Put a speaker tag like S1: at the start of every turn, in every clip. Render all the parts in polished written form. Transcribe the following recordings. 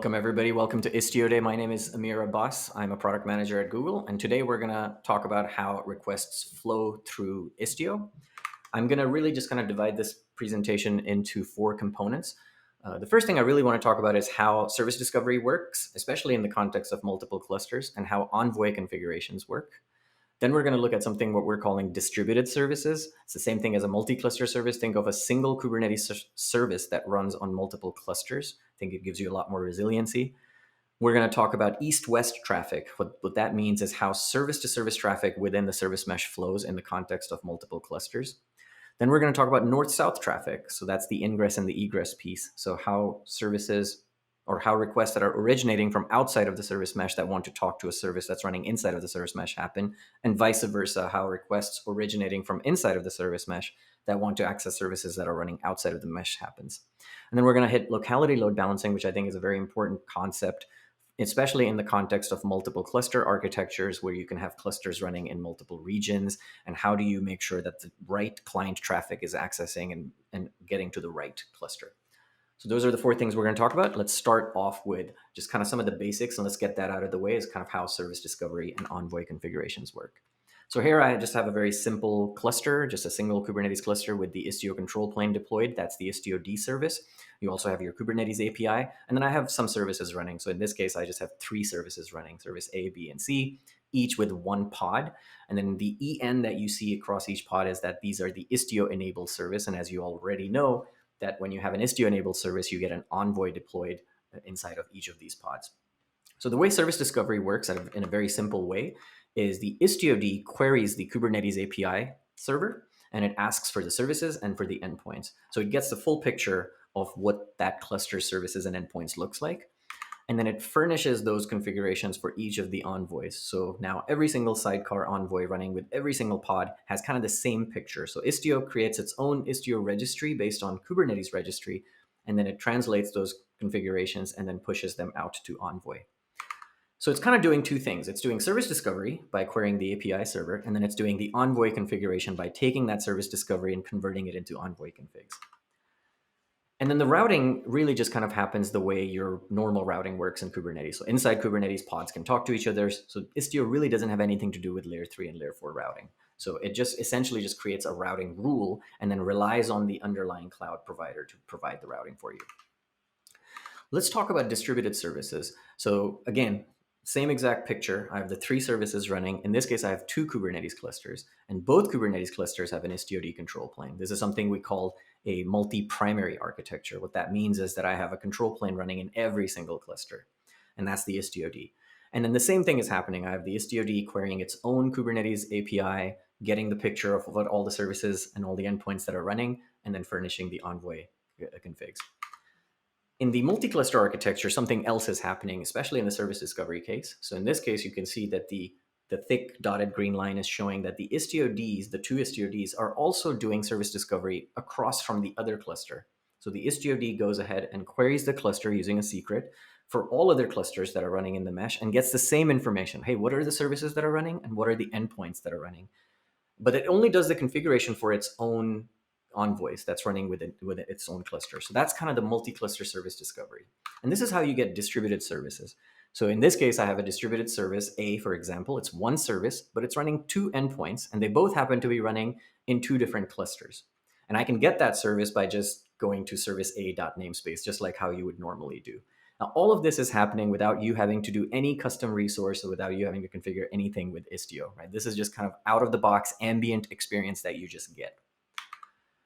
S1: Welcome, everybody. Welcome to Istio Day. My name is Ameer Abbas. I'm a product manager at Google, and today we're going to talk about how requests flow through Istio. I'm going to really just kind of divide this presentation into four components. The first thing I really want to talk about is how service discovery works, especially in the context of multiple clusters, and how Envoy configurations work. Then we're going to look at something what we're calling distributed services. It's the same thing as a multi-cluster service. Think of a single Kubernetes service that runs on multiple clusters. I think it gives you a lot more resiliency. We're going to talk about east-west traffic. What that means is how service-to-service traffic within the service mesh flows in the context of multiple clusters. Then we're going to talk about north-south traffic. So that's the ingress and the egress piece. So how services or how requests that are originating from outside of the service mesh that want to talk to a service that's running inside of the service mesh happen, and vice versa, how requests originating from inside of the service mesh that want to access services that are running outside of the mesh happens. And then we're going to hit locality load balancing, which I think is a very important concept, especially in the context of multiple cluster architectures where you can have clusters running in multiple regions. And how do you make sure that the right client traffic is accessing and getting to the right cluster? So those are the four things we're going to talk about. Let's start off with just kind of some of the basics, and let's get that out of the way is kind of how service discovery and Envoy configurations work. So here I just have a very simple cluster, just a single Kubernetes cluster with the Istio control plane deployed. That's the Istio D service. You also have your Kubernetes API, and then I have some services running. So in this case, I just have three services running, service A, B, and C, each with one pod. And then the EN that you see across each pod is that these are the Istio enabled service. And as you already know, that when you have an Istio-enabled service, you get an Envoy deployed inside of each of these pods. So the way service discovery works in a very simple way is the Istio-D queries the Kubernetes API server, and it asks for the services and for the endpoints. So it gets the full picture of what that cluster services and endpoints looks like. And then it furnishes those configurations for each of the envoys. So now every single sidecar envoy running with every single pod has kind of the same picture. So Istio creates its own Istio registry based on Kubernetes registry, and then it translates those configurations and then pushes them out to Envoy. So it's kind of doing two things. It's doing service discovery by querying the API server, and then it's doing the Envoy configuration by taking that service discovery and converting it into Envoy configs. And then the routing really just kind of happens the way your normal routing works in Kubernetes. So inside Kubernetes, pods can talk to each other. So Istio really doesn't have anything to do with layer 3 and layer 4 routing. So it just essentially just creates a routing rule and then relies on the underlying cloud provider to provide the routing for you. Let's talk about distributed services. So again, same exact picture. I have the three services running. In this case, I have two Kubernetes clusters, and both Kubernetes clusters have an Istio-D control plane. This is something we call a multi-primary architecture. What that means is that I have a control plane running in every single cluster, and that's the Istio-D. And then the same thing is happening. I have the Istio-D querying its own Kubernetes API, getting the picture of what all the services and all the endpoints that are running, and then furnishing the Envoy configs. In the multi-cluster architecture, something else is happening, especially in the service discovery case. So in this case, you can see that the thick dotted green line is showing that the Istio-Ds, the two Istio-Ds, are also doing service discovery across from the other cluster. So the Istio-D goes ahead and queries the cluster using a secret for all other clusters that are running in the mesh and gets the same information. Hey, what are the services that are running and what are the endpoints that are running? But it only does the configuration for its own envoys that's running with its own cluster. So that's kind of the multi-cluster service discovery. And this is how you get distributed services. So in this case, I have a distributed service A, for example. It's one service, but it's running two endpoints, and they both happen to be running in two different clusters. And I can get that service by just going to service A.namespace, just like how you would normally do. Now, all of this is happening without you having to do any custom resource or without you having to configure anything with Istio, right? This is just kind of out-of-the-box ambient experience that you just get.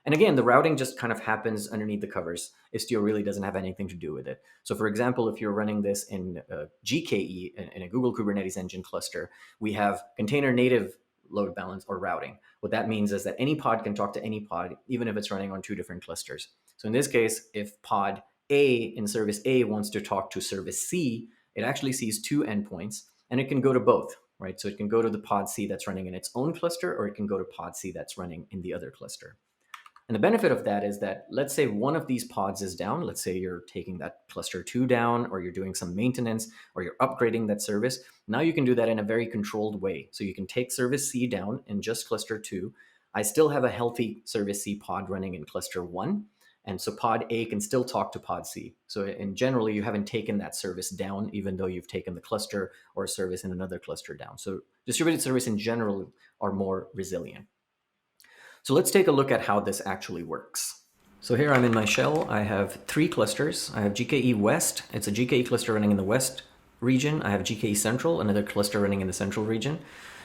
S1: And again, the routing just kind of happens underneath the covers. Istio really doesn't have anything to do with it. So for example, if you're running this in GKE, in a Google Kubernetes Engine cluster, we have container native load balance or routing. What that means is that any pod can talk to any pod, even if it's running on two different clusters. So in this case, if pod A in service A wants to talk to service C, it actually sees two endpoints, and it can go to both, right? So it can go to the pod C that's running in its own cluster, or it can go to pod C that's running in the other cluster. And the benefit of that is that, let's say one of these pods is down. Let's say you're taking that cluster 2 down, or you're doing some maintenance, or you're upgrading that service. Now you can do that in a very controlled way. So you can take service C down in just cluster 2. I still have a healthy service C pod running in cluster 1. And so pod A can still talk to pod C. So in general, you haven't taken that service down, even though you've taken the cluster or a service in another cluster down. So distributed service in general are more resilient. So let's take a look at how this actually works. So here I'm in my shell. I have 3 clusters. I have GKE West. It's a GKE cluster running in the West region. I have GKE Central, another cluster running in the Central region.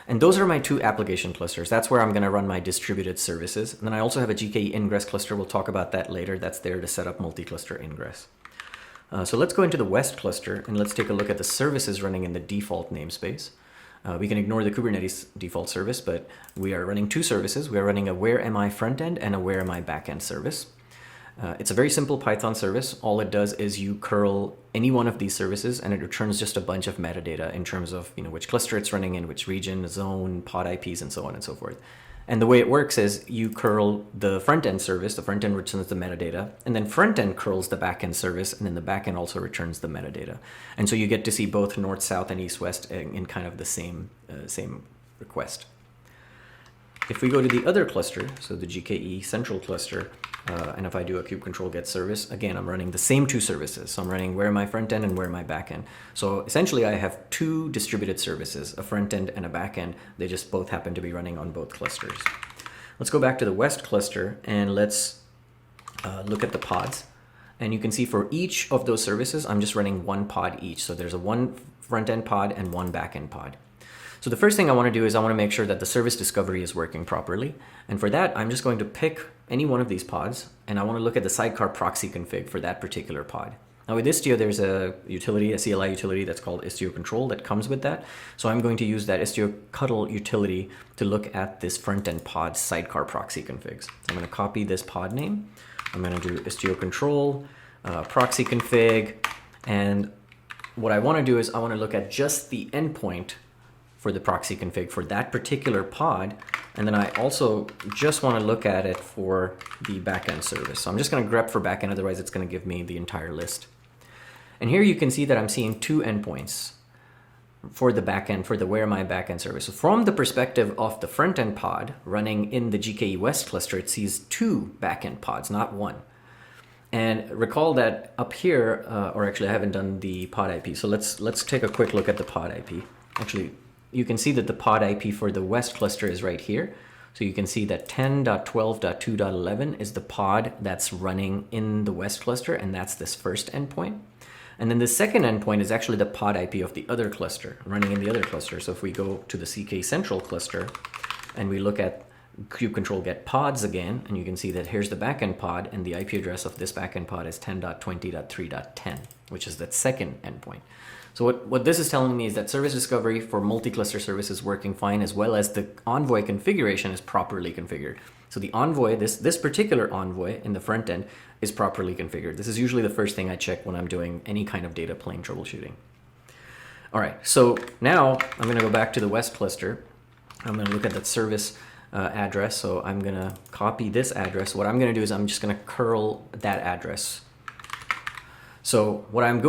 S1: And those are my 2 application clusters. That's where I'm going to run my distributed services. And then I also have a GKE Ingress cluster. We'll talk about that later. That's there to set up multi-cluster Ingress. So let's go into the West cluster and let's take a look at the services running in the default namespace. We can ignore the Kubernetes default service, but we are running 2 services. We are running a where am I frontend and a where am I backend service. It's a very simple Python service. All it does is you curl any one of these services and it returns just a bunch of metadata in terms of which cluster it's running in, which region, zone, pod IPs, and so on and so forth. And the way it works is you curl the front-end service, the front-end returns the metadata, and then front-end curls the back-end service, and then the back-end also returns the metadata. And so you get to see both north, south, and east, west in kind of the same request. If we go to the other cluster, so the GKE Central cluster, and if I do a kube control get service, again, I'm running the same 2 services. So I'm running where my front end and where my back end. So essentially I have 2 distributed services, a front end and a back end. They just both happen to be running on both clusters. Let's go back to the West cluster and let's look at the pods. And you can see for each of those services, I'm just running 1 pod each. So there's a 1 front end pod and 1 back end pod. So the first thing I want to do is I want to make sure that the service discovery is working properly. And for that, I'm just going to pick any one of these pods, and I want to look at the sidecar proxy config for that particular pod. Now with Istio, there's a utility, a CLI utility that's called Istio Control that comes with that. So I'm going to use that Istio Cuddle utility to look at this front-end pod sidecar proxy configs. I'm going to copy this pod name. I'm going to do Istio Control, proxy config, and what I want to do is I want to look at just the endpoint for the proxy config for that particular pod. And then I also just want to look at it for the backend service. So I'm just going to grep for backend, otherwise it's going to give me the entire list. And here you can see that I'm seeing 2 endpoints for the backend, for the where my backend service. So from the perspective of the front end pod running in the GKE West cluster, it sees 2 backend pods, not 1. And recall that up here, or actually I haven't done the pod IP. So let's take a quick look at the pod IP. Actually, you can see that the pod IP for the West cluster is right here. So you can see that 10.12.2.11 is the pod that's running in the West cluster, and that's this first endpoint. And then the second endpoint is actually the pod IP of the other cluster, running in the other cluster. So if we go to the CK Central cluster and we look at kube control get pods again, and you can see that here's the backend pod, and the IP address of this backend pod is 10.20.3.10, which is that second endpoint. So what this is telling me is that service discovery for multi-cluster service is working fine, as well as the Envoy configuration is properly configured. So the Envoy, this particular Envoy in the front end is properly configured. This is usually the first thing I check when I'm doing any kind of data plane troubleshooting. All right, so now I'm going to go back to the West cluster. I'm going to look at that service address. So I'm going to copy this address. What I'm going to do is I'm just going to curl that address. So what I'm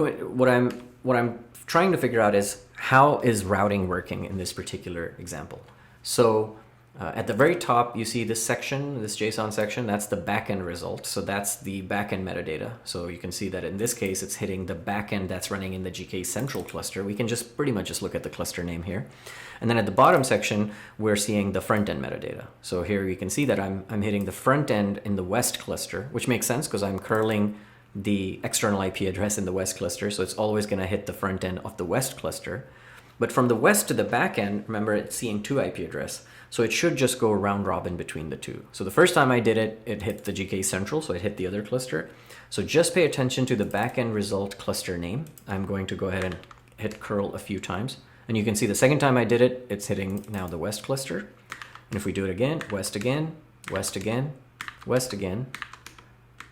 S1: trying to figure out is how is routing working in this particular example. So at the very top, you see this section, this JSON section, that's the backend result. So that's the backend metadata. So you can see that in this case, it's hitting the backend that's running in the GK Central cluster. We can just pretty much just look at the cluster name here. And then at the bottom section, we're seeing the front end metadata. So here you can see that I'm hitting the front end in the West cluster, which makes sense because I'm curling the external IP address in the West cluster. So it's always going to hit the front end of the West cluster. But from the West to the back end, remember it's seeing 2 IP address. So it should just go round robin between the 2. So the first time I did it, it hit the GK Central, so it hit the other cluster. So just pay attention to the backend result cluster name. I'm going to go ahead and hit curl a few times. And you can see the second time I did it, it's hitting now the West cluster. And if we do it again, West again, West again, West again,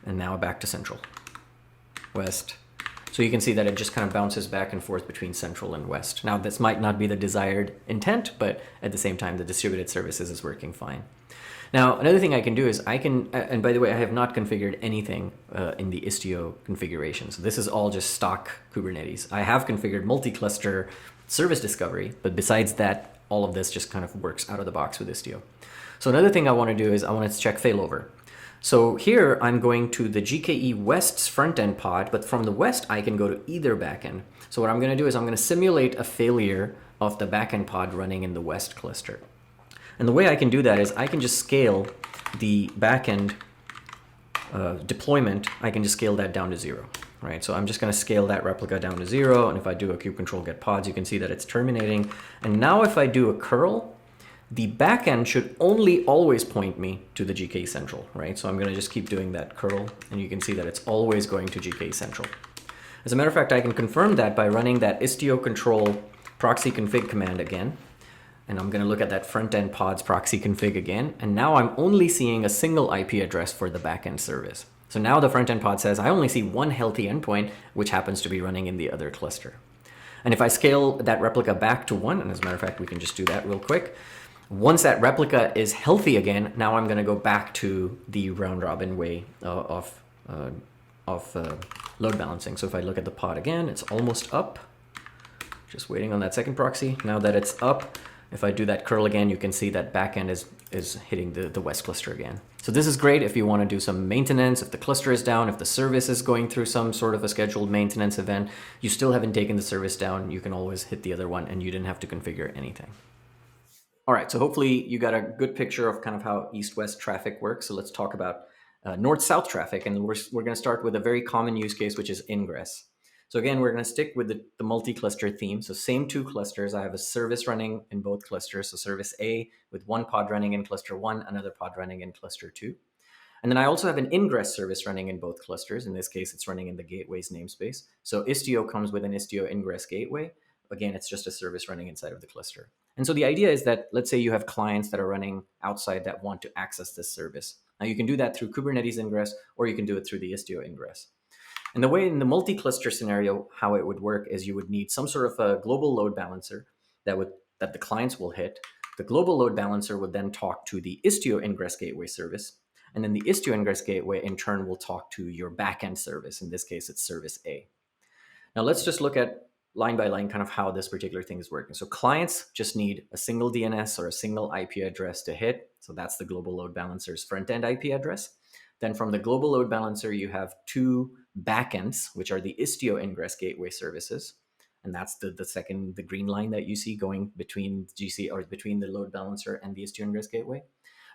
S1: and now back to Central. West. So you can see that it just kind of bounces back and forth between Central and West. Now this might not be the desired intent, but at the same time, the distributed services is working fine. Now, another thing I can do is I can, and by the way, I have not configured anything in the Istio configuration. So this is all just stock Kubernetes. I have configured multi-cluster service discovery, but besides that, all of this just kind of works out of the box with Istio. So another thing I want to do is I want to check failover. So here I'm going to the GKE West's front-end pod, but from the West I can go to either backend. So what I'm going to do is I'm going to simulate a failure of the backend pod running in the West cluster. And the way I can do that is I can just scale the backend deployment. I can just scale that down to 0, right? So I'm just going to scale that replica down to 0. And if I do a kubectl get pods, you can see that it's terminating. And now if I do a curl, the backend should only always point me to the GKE Central, right? So I'm going to just keep doing that curl, and you can see that it's always going to GKE Central. As a matter of fact, I can confirm that by running that Istio control proxy config command again. And I'm going to look at that front-end pods proxy config again. And now I'm only seeing a single IP address for the backend service. So now the front-end pod says I only see one healthy endpoint, which happens to be running in the other cluster. And if I scale that replica back to 1, and as a matter of fact, we can just do that real quick. Once that replica is healthy again, now I'm going to go back to the round-robin way of load balancing. So if I look at the pod again, it's almost up. Just waiting on that second proxy. Now that it's up, if I do that curl again, you can see that backend is hitting the West cluster again. So this is great if you want to do some maintenance, if the cluster is down, if the service is going through some sort of a scheduled maintenance event, you still haven't taken the service down, you can always hit the other one and you didn't have to configure anything. All right, so hopefully you got a good picture of kind of how east-west traffic works. So let's talk about north-south traffic, and we're going to start with a very common use case, which is Ingress. So again, we're going to stick with the multi-cluster theme. So same 2 clusters. I have a service running in both clusters. So service A with one pod running in cluster 1, another pod running in cluster 2. And then I also have an Ingress service running in both clusters. In this case, it's running in the gateway's namespace. So Istio comes with an Istio Ingress gateway. Again, it's just a service running inside of the cluster. And so the idea is that, let's say you have clients that are running outside that want to access this service. Now you can do that through Kubernetes Ingress, or you can do it through the Istio Ingress. And the way in the multi-cluster scenario, how it would work is you would need some sort of a global load balancer that the clients will hit. The global load balancer would then talk to the Istio Ingress gateway service. And then the Istio Ingress gateway in turn will talk to your backend service. In this case, it's service A. Now let's just look at line by line kind of how this particular thing is working. So clients just need a single DNS or a single IP address to hit. So that's the global load balancer's front-end IP address. Then from the global load balancer, you have 2 backends, which are the Istio Ingress gateway services. And that's the green line that you see going between GC or between the load balancer and the Istio Ingress gateway.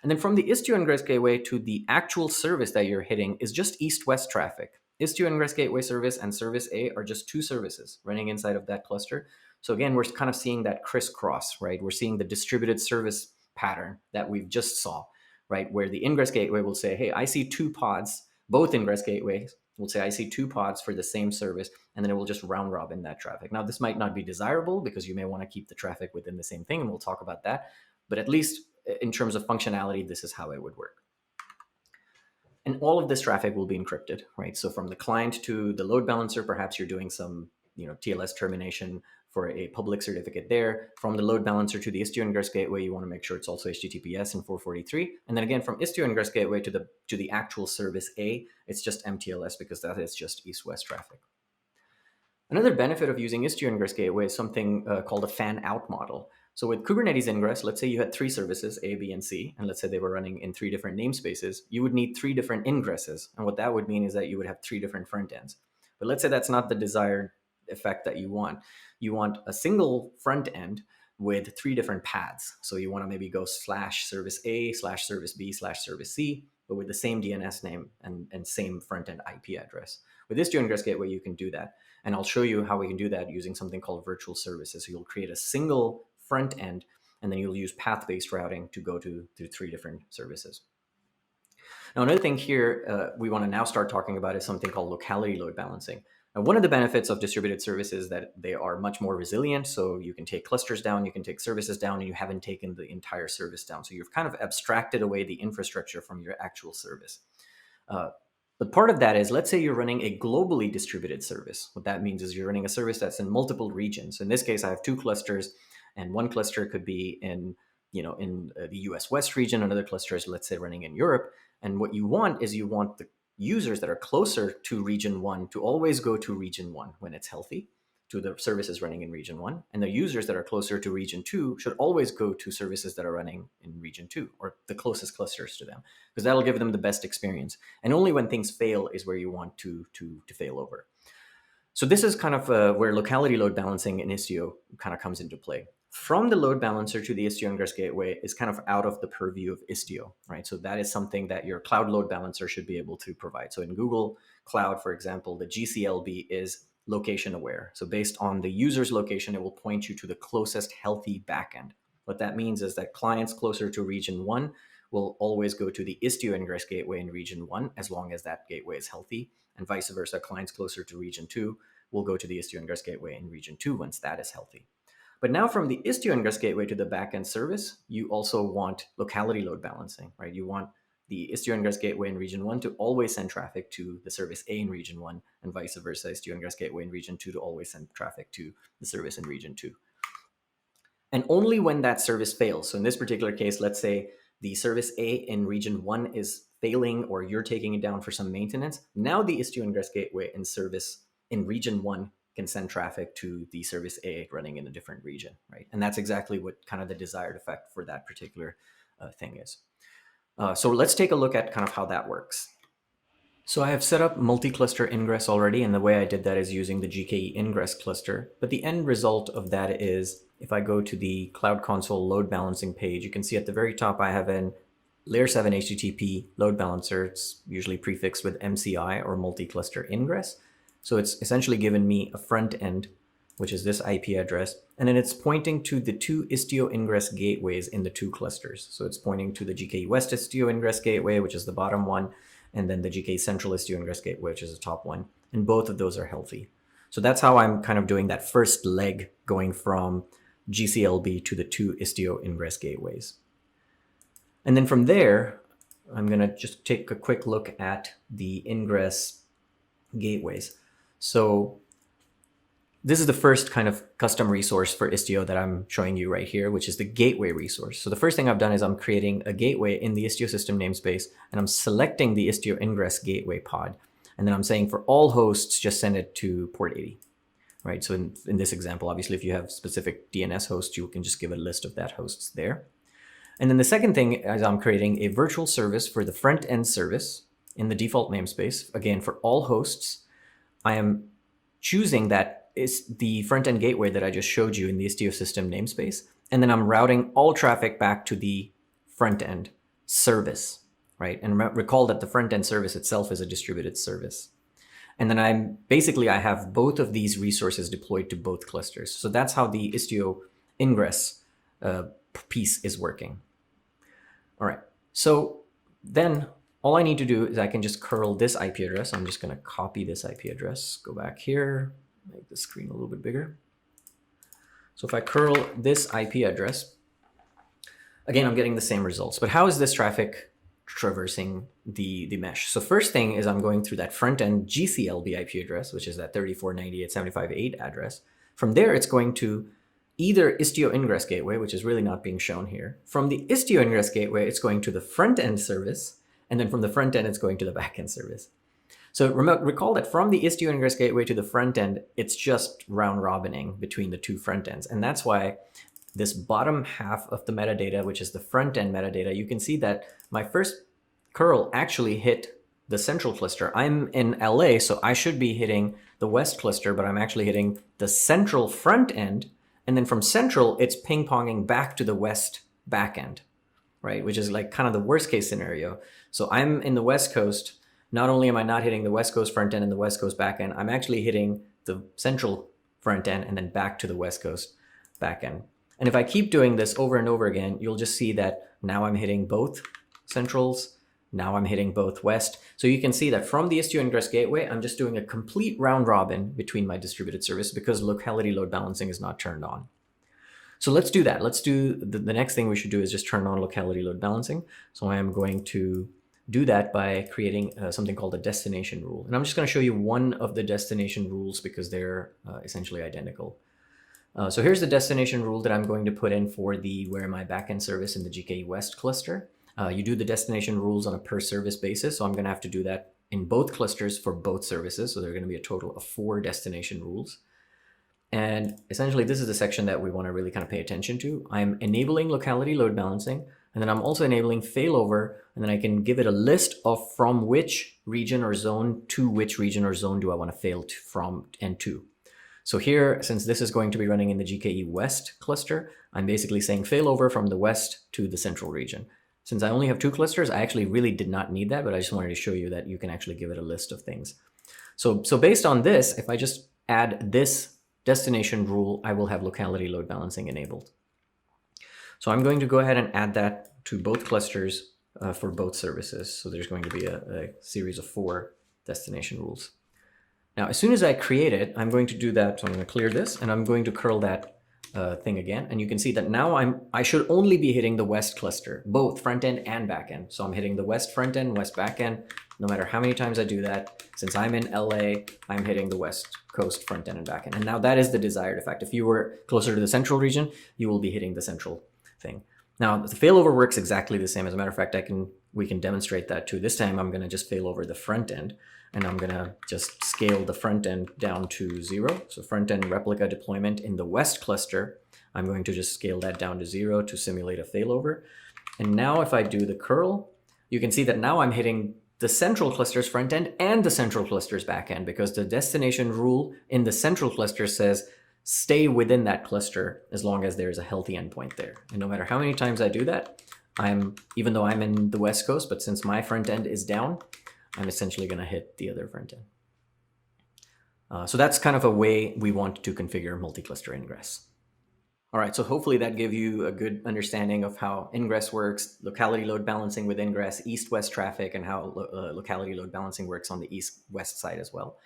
S1: And then from the Istio Ingress gateway to the actual service that you're hitting is just east-west traffic. Istio Ingress gateway service and service A are just 2 services running inside of that cluster. So again, we're kind of seeing that crisscross, right? We're seeing the distributed service pattern that we've just saw, right? Where the Ingress gateway will say, hey, I see 2 pods, both Ingress gateways will say, I see 2 pods for the same service, and then it will just round robin that traffic. Now, this might not be desirable because you may want to keep the traffic within the same thing, and we'll talk about that. But at least in terms of functionality, this is how it would work. And all of this traffic will be encrypted, right? So from the client to the load balancer, perhaps you're doing some TLS termination for a public certificate there. From the load balancer to the Istio Ingress gateway, you want to make sure it's also HTTPS and 443. And then again, from Istio Ingress gateway to the actual service A, it's just MTLS because that is just east-west traffic. Another benefit of using Istio Ingress gateway is something called a fan-out model. So with Kubernetes Ingress, let's say you had 3 services, A, B, and C, and let's say they were running in 3 different namespaces, you would need 3 different ingresses. And what that would mean is that you would have 3 different front ends. But let's say that's not the desired effect that you want. You want a single front end with 3 different paths. So you want to maybe go /service A, /service B, /service C, but with the same DNS name and same front end IP address. With Istio Ingress gateway, you can do that. And I'll show you how we can do that using something called virtual services. So you'll create a single front end, and then you'll use path-based routing to go to 3 different services. Now, another thing here we want to now start talking about is something called locality load balancing. Now, one of the benefits of distributed services is that they are much more resilient. So you can take clusters down, you can take services down, and you haven't taken the entire service down. So you've kind of abstracted away the infrastructure from your actual service. But part of that is, let's say you're running a globally distributed service. What that means is you're running a service that's in multiple regions. In this case, I have 2 clusters, and one cluster could be in the US West region. Another cluster is, let's say, running in Europe. And what you want is you want the users that are closer to region 1 to always go to region 1 when it's healthy. to the services running in region 1, and the users that are closer to region 2 should always go to services that are running in region 2, or the closest clusters to them, because that'll give them the best experience. And only when things fail is where you want to fail over. So this is kind of where locality load balancing in Istio kind of comes into play. From the load balancer to the Istio Ingress gateway is kind of out of the purview of Istio, right? So that is something that your cloud load balancer should be able to provide. So in Google Cloud, for example, the GCLB is location aware. So based on the user's location, it will point you to the closest healthy backend. What that means is that clients closer to region 1 will always go to the Istio Ingress gateway in region 1 as long as that gateway is healthy, and vice versa. Clients closer to region 2 will go to the Istio Ingress gateway in region 2 once that is healthy. But now from the Istio Ingress gateway to the backend service, you also want locality load balancing, right? You want the Istio Ingress gateway in region 1 to always send traffic to the service A in region 1, and vice versa, Istio Ingress gateway in region 2 to always send traffic to the service in region 2. And only when that service fails, so in this particular case, let's say the service A in region 1 is failing, or you're taking it down for some maintenance, now the Istio Ingress gateway in service in region 1 can send traffic to the service A running in a different region, right? And that's exactly what kind of the desired effect for that particular thing is. So let's take a look at kind of how that works. So I have set up multi-cluster ingress already, and the way I did that is using the GKE ingress cluster. But the end result of that is, if I go to the Cloud Console load balancing page, you can see at the very top I have an layer 7 HTTP load balancer. It's usually prefixed with MCI or multi-cluster ingress. So it's essentially given me a front end, which is this IP address, and then it's pointing to the 2 Istio Ingress gateways in the 2 clusters. So it's pointing to the GKE West Istio Ingress gateway, which is the bottom one, and then the GKE Central Istio Ingress gateway, which is the top one. And both of those are healthy. So that's how I'm kind of doing that first leg, going from GCLB to the 2 Istio Ingress gateways. And then from there, I'm going to just take a quick look at the Ingress gateways. So this is the first kind of custom resource for Istio that I'm showing you right here, which is the gateway resource. So the first thing I've done is I'm creating a gateway in the Istio system namespace, and I'm selecting the Istio Ingress gateway pod. And then I'm saying for all hosts, just send it to port 80, right? So in this example, obviously, if you have specific DNS hosts, you can just give a list of that hosts there. And then the second thing is I'm creating a virtual service for the front end service in the default namespace. Again, for all hosts, I am choosing that is the front-end gateway that I just showed you in the Istio system namespace. And then I'm routing all traffic back to the front-end service, right? And recall that the front-end service itself is a distributed service. And then I have both of these resources deployed to both clusters. So that's how the Istio Ingress piece is working. All right, so then all I need to do is I can just curl this IP address. I'm just going to copy this IP address, go back here, make the screen a little bit bigger. So if I curl this IP address, again, I'm getting the same results. But how is this traffic traversing the mesh? So first thing is I'm going through that front-end GCLB IP address, which is that 34.98.75.8 address. From there, it's going to either Istio Ingress gateway, which is really not being shown here. From the Istio Ingress gateway, it's going to the front-end service. And then from the front end, it's going to the backend service. So recall that from the Istio Ingress gateway to the front end, it's just round robining between the 2 front ends. And that's why this bottom half of the metadata, which is the front end metadata, you can see that my first curl actually hit the central cluster. I'm in LA, so I should be hitting the west cluster, but I'm actually hitting the central front end. And then from central, it's ping-ponging back to the west backend, right? Which is like kind of the worst case scenario. So I'm in the West Coast. Not only am I not hitting the West Coast front end and the West Coast back end, I'm actually hitting the central front end and then back to the West Coast back end. And if I keep doing this over and over again, you'll just see that now I'm hitting both centrals. Now I'm hitting both west. So you can see that from the Istio Ingress gateway, I'm just doing a complete round robin between my distributed service because locality load balancing is not turned on. So let's do that. Let's do the next thing we should do is just turn on locality load balancing. So I am going to do that by creating something called a destination rule. And I'm just going to show you one of the destination rules because they're essentially identical. So here's the destination rule that I'm going to put in for the where my backend service in the GKE West cluster. You do the destination rules on a per service basis. So I'm going to have to do that in both clusters for both services. So there are going to be a total of 4 destination rules. And essentially, this is the section that we want to really kind of pay attention to. I'm enabling locality load balancing, and then I'm also enabling failover, and then I can give it a list of from which region or zone to which region or zone do I want to fail from and to. So here, since this is going to be running in the GKE West cluster, I'm basically saying failover from the west to the central region. Since I only have 2 clusters, I actually really did not need that, but I just wanted to show you that you can actually give it a list of things. So based on this, if I just add this destination rule, I will have locality load balancing enabled. So I'm going to go ahead and add that to both clusters for both services. So there's going to be a series of 4 destination rules. Now, as soon as I create it, I'm going to do that. So I'm going to clear this, and I'm going to curl that thing again. And you can see that now I should only be hitting the west cluster, both front end and back end. So I'm hitting the west front end, west back end. No matter how many times I do that, since I'm in LA, I'm hitting the west coast front end and back end. And now that is the desired effect. If you were closer to the central region, you will be hitting the central thing. Now, the failover works exactly the same. As a matter of fact, we can demonstrate that too. This time, I'm going to just fail over the front end, and I'm going to just scale the front end down to 0. So front end replica deployment in the west cluster, I'm going to just scale that down to 0 to simulate a failover. And now if I do the curl, you can see that now I'm hitting the central cluster's front end and the central cluster's back end, because the destination rule in the central cluster says stay within that cluster as long as there is a healthy endpoint there. And no matter how many times I do that, even though I'm in the west coast, but since my front end is down, I'm essentially going to hit the other front end. So that's kind of a way we want to configure multi-cluster ingress. All right, so hopefully that gave you a good understanding of how Ingress works, locality load balancing with Ingress, east-west traffic, and how locality load balancing works on the east-west side as well.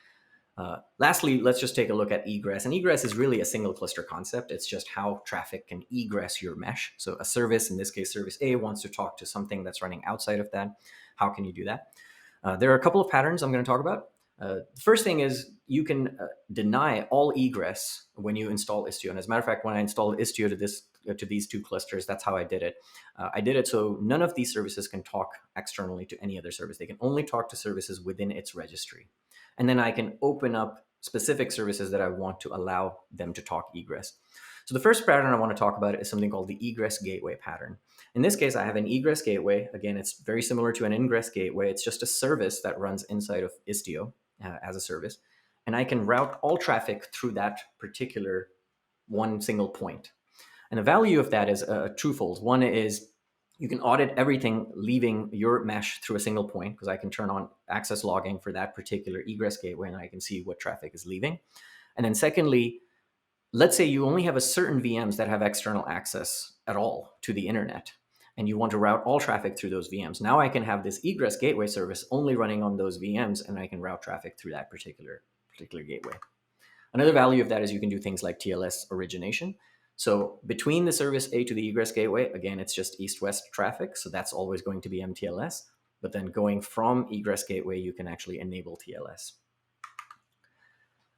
S1: Lastly, let's just take a look at egress. And egress is really a single cluster concept. It's just how traffic can egress your mesh. So a service, in this case, service A, wants to talk to something that's running outside of that. How can you do that? There are a couple of patterns I'm going to talk about. The first thing is you can deny all egress when you install Istio. And as a matter of fact, when I installed Istio to these 2 clusters, that's how I did it. I did it so none of these services can talk externally to any other service. They can only talk to services within its registry. And then I can open up specific services that I want to allow them to talk egress. So the first pattern I want to talk about is something called the egress gateway pattern. In this case, I have an egress gateway. Again, it's very similar to an ingress gateway. It's just a service that runs inside of Istio as a service. And I can route all traffic through that particular one single point. And the value of that is twofold. One is you can audit everything leaving your mesh through a single point, because I can turn on access logging for that particular egress gateway and I can see what traffic is leaving. And then secondly, let's say you only have a certain VMs that have external access at all to the internet, and you want to route all traffic through those VMs. Now I can have this egress gateway service only running on those VMs, and I can route traffic through that particular gateway. Another value of that is you can do things like TLS origination. So between the service A to the egress gateway, again, it's just east-west traffic, so that's always going to be MTLS. But then going from egress gateway, you can actually enable TLS.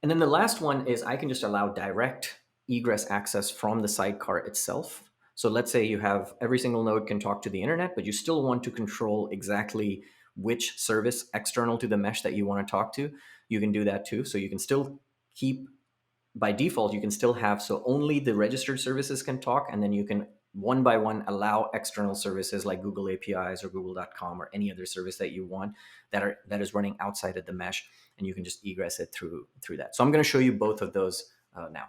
S1: And then the last one is I can just allow direct egress access from the sidecar itself. So let's say you have every single node can talk to the internet, but you still want to control exactly which service external to the mesh that you want to talk to. You can do that too. So you can still keep, by default, you can still have, so only the registered services can talk, and then you can one by one allow external services like Google APIs or Google.com or any other service that you want that is running outside of the mesh, and you can just egress it through that. So I'm going to show you both of those now.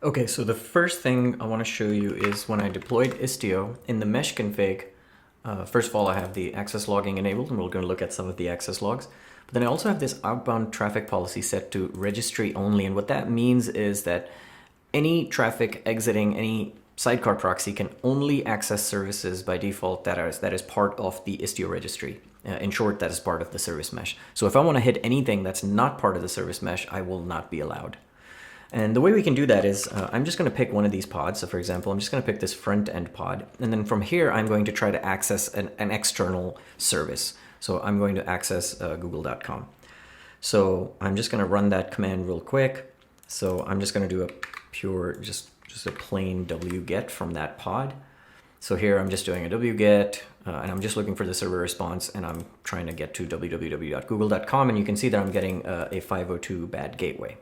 S1: Okay, so the first thing I want to show you is when I deployed Istio in the mesh config. First of all, I have the access logging enabled, and we're going to look at some of the access logs. But then I also have this outbound traffic policy set to registry only. And what that means is that any traffic exiting any sidecar proxy can only access services by default that is part of the Istio registry. In short, that is part of the service mesh. So if I want to hit anything that's not part of the service mesh, I will not be allowed. And the way we can do that is I'm just going to pick one of these pods. So for example, I'm just going to pick this front end pod. And then from here, I'm going to try to access an external service. So I'm going to access google.com. So I'm just going to run that command real quick. So I'm just going to do a pure, just a plain wget from that pod. So here I'm just doing a wget, and I'm just looking for the server response, and I'm trying to get to www.google.com. And you can see that I'm getting a 502 bad gateway.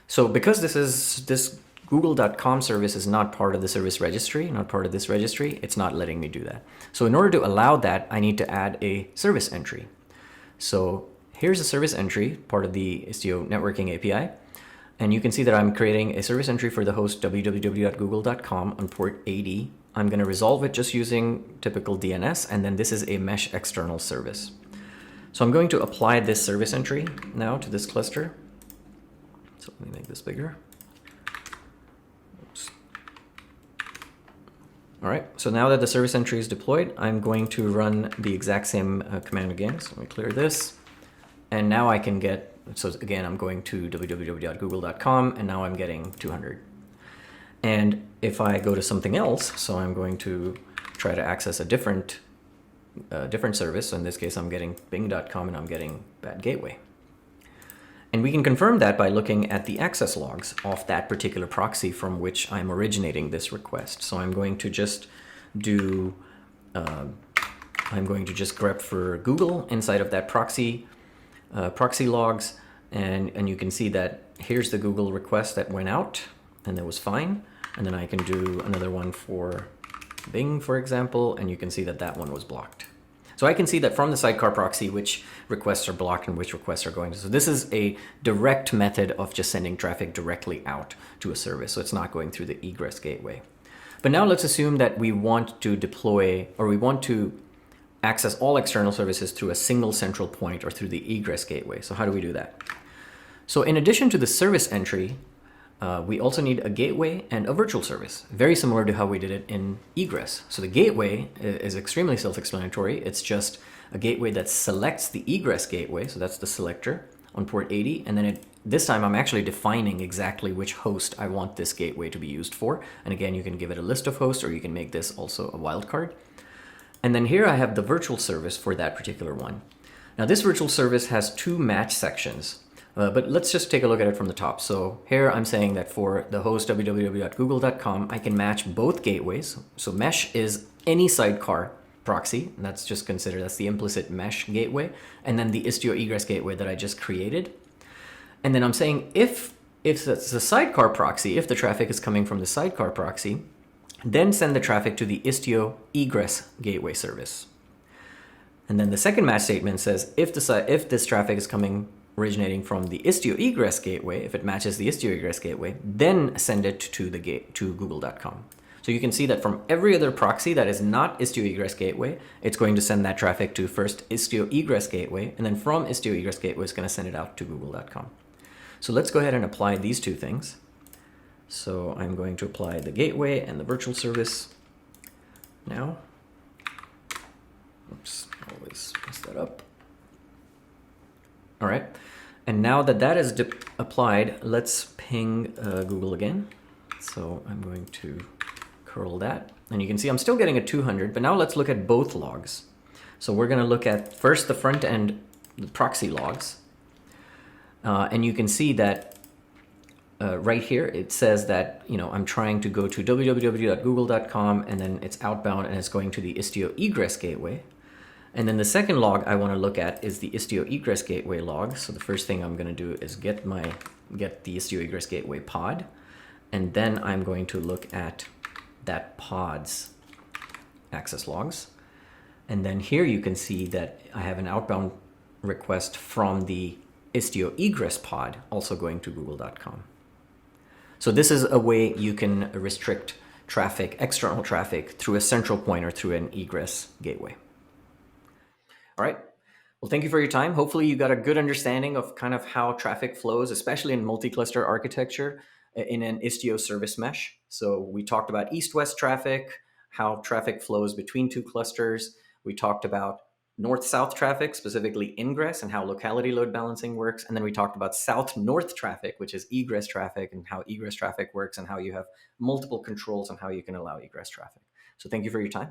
S1: So because this google.com service is not part of the service registry, not part of this registry, it's not letting me do that. So in order to allow that, I need to add a service entry. So here's a service entry, part of the Istio networking API. And you can see that I'm creating a service entry for the host www.google.com on port 80. I'm going to resolve it just using typical DNS, and then this is a mesh external service. So I'm going to apply this service entry now to this cluster. So let me make this bigger. Oops. All right, so now that the service entry is deployed, I'm going to run the exact same command again. So let me clear this. And now I can get, so again, I'm going to www.google.com, and now I'm getting 200. And if I go to something else, so I'm going to try to access a different service. So in this case, I'm getting bing.com and I'm getting bad gateway. And we can confirm that by looking at the access logs of that particular proxy from which I'm originating this request. So I'm going to just do, I'm going to just grep for Google inside of that proxy logs. And you can see that here's the Google request that went out and that was fine. And then I can do another one for Bing, for example, and you can see that that one was blocked. So I can see that from the sidecar proxy which requests are blocked and which requests are going to. So this is a direct method of just sending traffic directly out to a service. So it's not going through the egress gateway. But now let's assume that we want to deploy, or we want to access all external services through a single central point or through the egress gateway. So how do we do that? So in addition to the service entry, we also need a gateway and a virtual service, very similar to how we did it in Egress. So the gateway is extremely self-explanatory. It's just a gateway that selects the egress gateway, so that's the selector on port 80, and then this time I'm actually defining exactly which host I want this gateway to be used for. And again, you can give it a list of hosts, or you can make this also a wildcard. And then here I have the virtual service for that particular one. Now this virtual service has two match sections. But let's just take a look at it from the top. So here I'm saying that for the host www.google.com, I can match both gateways. So mesh is any sidecar proxy, and that's just considered, that's the implicit mesh gateway, and then the Istio egress gateway that I just created. And then I'm saying if that's a sidecar proxy, if the traffic is coming from the sidecar proxy, then send the traffic to the Istio egress gateway service. And then the second match statement says if this traffic is originating from the Istio egress gateway, if it matches the Istio egress gateway, then send it to google.com. So you can see that from every other proxy that is not Istio egress gateway, it's going to send that traffic to first Istio egress gateway, and then from Istio egress gateway, it's going to send it out to google.com. So let's go ahead and apply these two things. So I'm going to apply the gateway and the virtual service now. Oops, always mess that up. All right, and now that that is applied, let's ping Google again. So I'm going to curl that, and you can see I'm still getting a 200, but now let's look at both logs. So we're going to look at first the front end, the proxy logs, and you can see that right here it says that I'm trying to go to www.google.com, and then it's outbound and it's going to the Istio egress gateway. And then the second log I want to look at is the Istio egress gateway log. So the first thing I'm going to do is get the Istio egress gateway pod, and then I'm going to look at that pod's access logs. And then here you can see that I have an outbound request from the Istio egress pod also going to google.com. So this is a way you can restrict traffic, external traffic, through a central point or through an egress gateway. All right. Well, thank you for your time. Hopefully you got a good understanding of kind of how traffic flows, especially in multi-cluster architecture in an Istio service mesh. So we talked about east-west traffic, how traffic flows between two clusters. We talked about north-south traffic, specifically Ingress, and how locality load balancing works. And then we talked about south-north traffic, which is egress traffic, and how egress traffic works, and how you have multiple controls on how you can allow egress traffic. So thank you for your time.